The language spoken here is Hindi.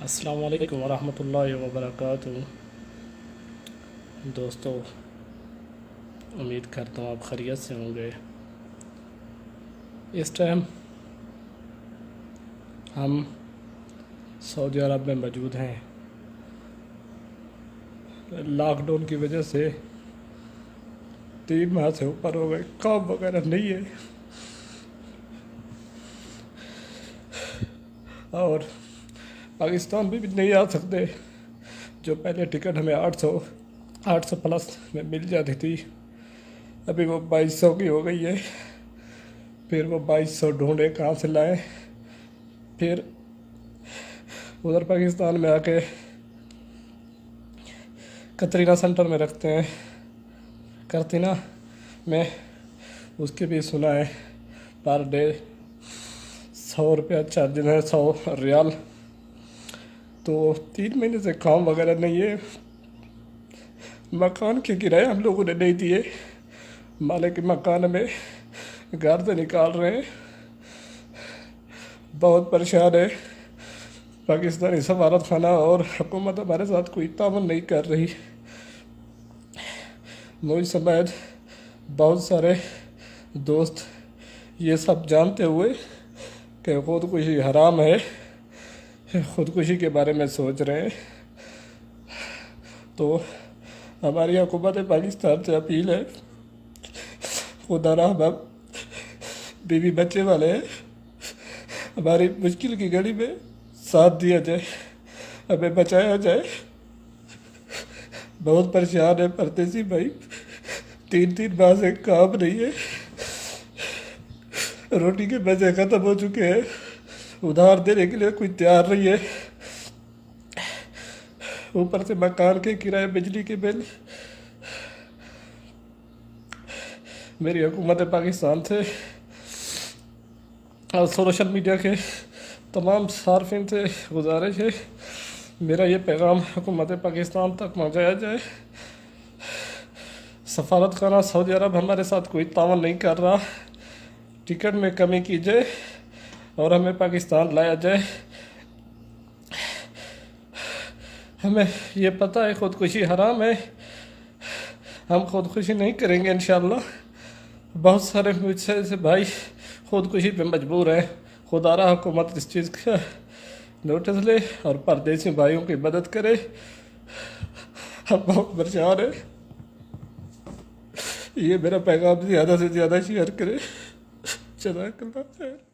अस्सलाम वालेकुम वरहमतुल्लाहि वबरकातुहू। दोस्तों, उम्मीद करता हूँ आप खैरियत से होंगे। इस टाइम हम सऊदी अरब में मौजूद हैं। लॉकडाउन की वजह से 3 माह से ऊपर हो गए, काम वगैरह नहीं है और पाकिस्तान भी नहीं आ सकते। जो पहले टिकट हमें 800 प्लस में मिल जाती थी, अभी वो 2200 की हो गई है। फिर वो 2200 ढूंढे कहाँ से लाए, फिर उधर पाकिस्तान में आके कतरीना सेंटर में रखते हैं। कतरीना में उसके भी सुना है पर डे 100 रुपया चार्ज है, 100 रियाल। तो 3 महीने से काम वगैरह नहीं है। मकान के किराए हम लोगों ने नहीं दिए, मालिक मकान में घर से निकाल रहे हैं। बहुत परेशान है। पाकिस्तानी सफारत खाना और हुकूमत हमारे साथ कोई तावन नहीं कर रही। मुझ समेत बहुत सारे दोस्त ये सब जानते हुए कि खुदकुशी हराम है, खुदकुशी के बारे में सोच रहे हैं। तो हमारी हुकूमत पाकिस्तान से अपील है, खुदा रहा हम बीवी बच्चे वाले हैं, हमारी मुश्किल की घड़ी में साथ दिया जाए, हमें बचाया जाए। बहुत परेशान है परदेसी भाई, 3 माह से काम नहीं है, रोटी के पैसे ख़त्म हो चुके हैं, उधार देने के लिए कोई तैयार नहीं है। ऊपर से मकान के किराए, बिजली के बिल। मेरी हुकूमत पाकिस्तान से और सोशल मीडिया के तमाम सार्फिन से गुजारिश है, मेरा ये पैगाम हुकूमत पाकिस्तान तक पहुँचाया जाए। सफारत खाना सऊदी अरब हमारे साथ कोई तावन नहीं कर रहा। टिकट में कमी की जाए और हमें पाकिस्तान लाया जाए। हमें ये पता है खुदकुशी हराम है, हम खुदकुशी नहीं करेंगे इंशाअल्लाह। बहुत सारे मुझसे से भाई खुदकुशी पे मजबूर हैं। खुदारा हुकूमत इस चीज़ का नोटिस ले और परदेसी भाइयों की मदद करे। हम बहुत परेशान हैं। ये मेरा पैगाम ज़्यादा से ज़्यादा शेयर करें। जज़ाकल्लाह खैर।